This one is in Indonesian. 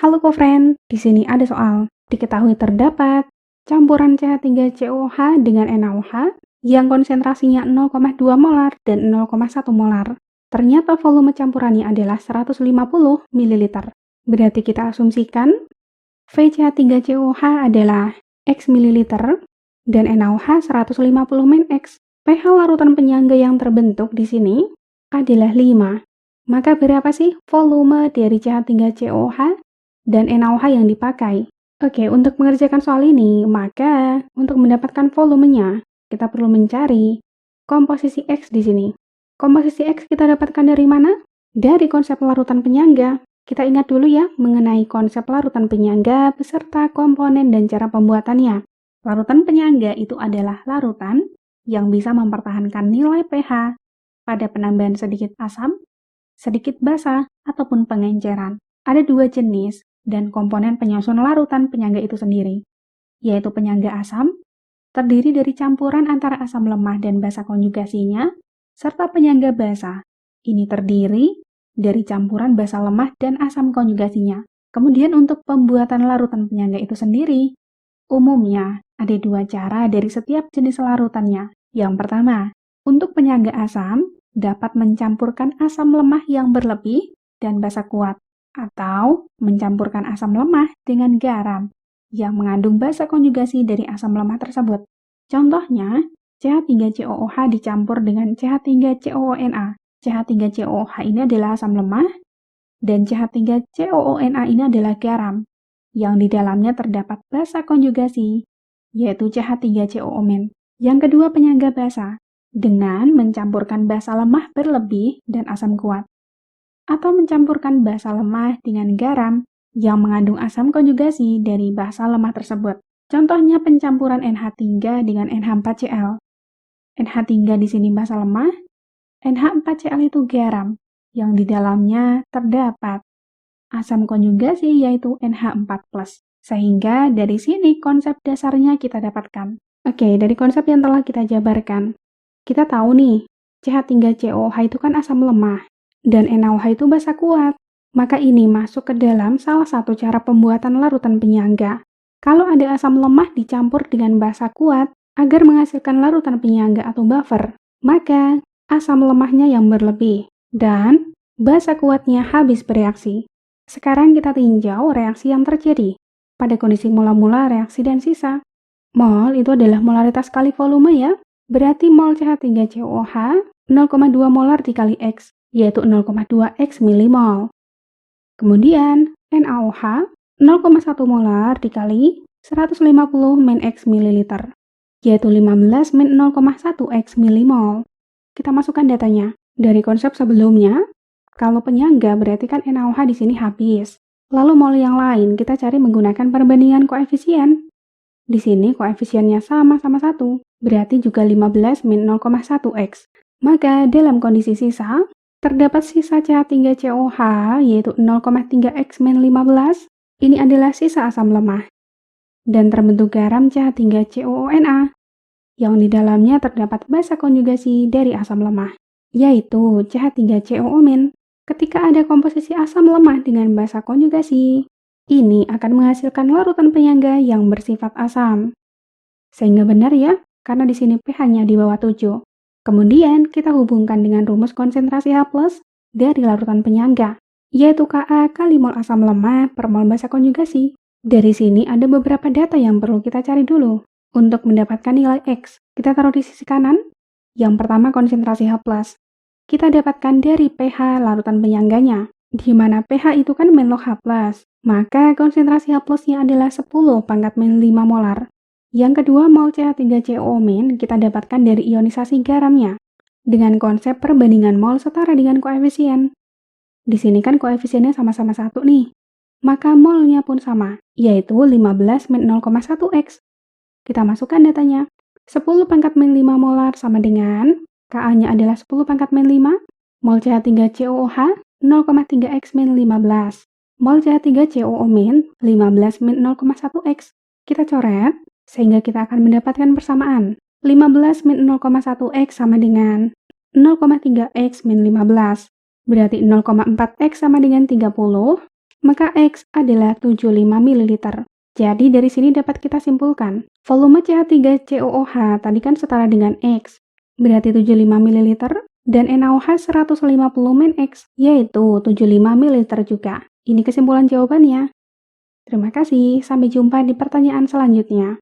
Halo co-friend, di sini ada soal. Diketahui terdapat campuran CH3COOH dengan NaOH yang konsentrasinya 0,2 molar dan 0,1 molar. Ternyata volume campurannya adalah 150 ml. Berarti kita asumsikan VCH3COOH adalah X ml dan NaOH 150 min X. pH larutan penyangga yang terbentuk di sini adalah 5. Maka berapa sih volume dari CH3COOH dan NaOH yang dipakai? Oke, untuk mengerjakan soal ini, maka untuk mendapatkan volumenya, kita perlu mencari komposisi X di sini. Komposisi X kita dapatkan dari mana? Dari konsep larutan penyangga. Kita ingat dulu ya mengenai konsep larutan penyangga beserta komponen dan cara pembuatannya. Larutan penyangga itu adalah larutan yang bisa mempertahankan nilai pH pada penambahan sedikit asam, sedikit basa, ataupun pengenceran. Ada dua jenis dan komponen penyusun larutan penyangga itu sendiri, yaitu penyangga asam, terdiri dari campuran antara asam lemah dan basa konjugasinya, serta penyangga basa. Ini terdiri dari campuran basa lemah dan asam konjugasinya. Kemudian untuk pembuatan larutan penyangga itu sendiri, umumnya ada dua cara dari setiap jenis larutannya. Yang pertama, untuk penyangga asam, dapat mencampurkan asam lemah yang berlebih dan basa kuat, atau mencampurkan asam lemah dengan garam yang mengandung basa konjugasi dari asam lemah tersebut. Contohnya, CH3COOH dicampur dengan CH3COONA. CH3COOH ini adalah asam lemah, dan CH3COONA ini adalah garam, yang di dalamnya terdapat basa konjugasi, yaitu CH3COO-. Yang kedua, penyangga basa, dengan mencampurkan basa lemah berlebih dan asam kuat, atau mencampurkan basa lemah dengan garam yang mengandung asam konjugasi dari basa lemah tersebut. Contohnya pencampuran NH3 dengan NH4Cl. NH3 di sini basa lemah, NH4Cl itu garam, yang di dalamnya terdapat asam konjugasi yaitu NH4+. Sehingga dari sini konsep dasarnya kita dapatkan. Oke, dari konsep yang telah kita jabarkan, kita tahu nih, CH3COOH itu kan asam lemah, dan NaOH itu basa kuat. Maka ini masuk ke dalam salah satu cara pembuatan larutan penyangga. Kalau ada asam lemah dicampur dengan basa kuat, agar menghasilkan larutan penyangga atau buffer, maka asam lemahnya yang berlebih, dan basa kuatnya habis bereaksi. Sekarang kita tinjau reaksi yang terjadi pada kondisi mula-mula reaksi dan sisa. Mol itu adalah molaritas kali volume ya. Berarti mol CH3COOH 0,2 molar dikali X, yaitu 0,2 X milimol. Kemudian NaOH 0,1 molar dikali 150 min X mililiter, yaitu 15 min 0,1 X milimol. Kita masukkan datanya. Dari konsep sebelumnya, kalau penyangga berarti kan NaOH di sini habis. Lalu mol yang lain kita cari menggunakan perbandingan koefisien. Di sini koefisiennya sama-sama 1, berarti juga 15 min 0,1 X. Maka dalam kondisi sisa, terdapat sisa CH3COOH yaitu 0,3 X min 15. Ini adalah sisa asam lemah. Dan terbentuk garam CH3COONA, yang di dalamnya terdapat basa konjugasi dari asam lemah, yaitu CH3COO-. Ketika ada komposisi asam lemah dengan basa konjugasi, ini akan menghasilkan larutan penyangga yang bersifat asam. Sehingga benar ya, karena di sini pH-nya di bawah 7. Kemudian kita hubungkan dengan rumus konsentrasi H+ dari larutan penyangga, yaitu Ka kali mol asam lemah per mol basa konjugasi. Dari sini ada beberapa data yang perlu kita cari dulu. Untuk mendapatkan nilai X, kita taruh di sisi kanan. Yang pertama konsentrasi H+. Kita dapatkan dari pH larutan penyangganya, di mana pH itu kan min log H+. Maka konsentrasi H+-nya adalah 10 pangkat min 5 molar. Yang kedua, mol CH3COO- kita dapatkan dari ionisasi garamnya, dengan konsep perbandingan mol setara dengan koefisien. Di sini kan koefisiennya sama-sama 1 nih. Maka molnya pun sama, yaitu 15 min 0,1 X. Kita masukkan datanya. 10 pangkat min 5 molar sama dengan Ka-nya adalah 10 pangkat min 5, mol CH3COOH 0,3 X min 15. Mol CH3COO- 15 min 0,1 X. Kita coret, sehingga kita akan mendapatkan persamaan. 15 min 0,1 X sama dengan 0,3 X min 15. Berarti 0,4 X sama dengan 30, maka X adalah 75 ml. Jadi dari sini dapat kita simpulkan, volume CH3COOH tadi kan setara dengan X, berarti 75 ml, dan NaOH 150 min X, yaitu 75 ml juga. Ini kesimpulan jawabannya. Terima kasih, sampai jumpa di pertanyaan selanjutnya.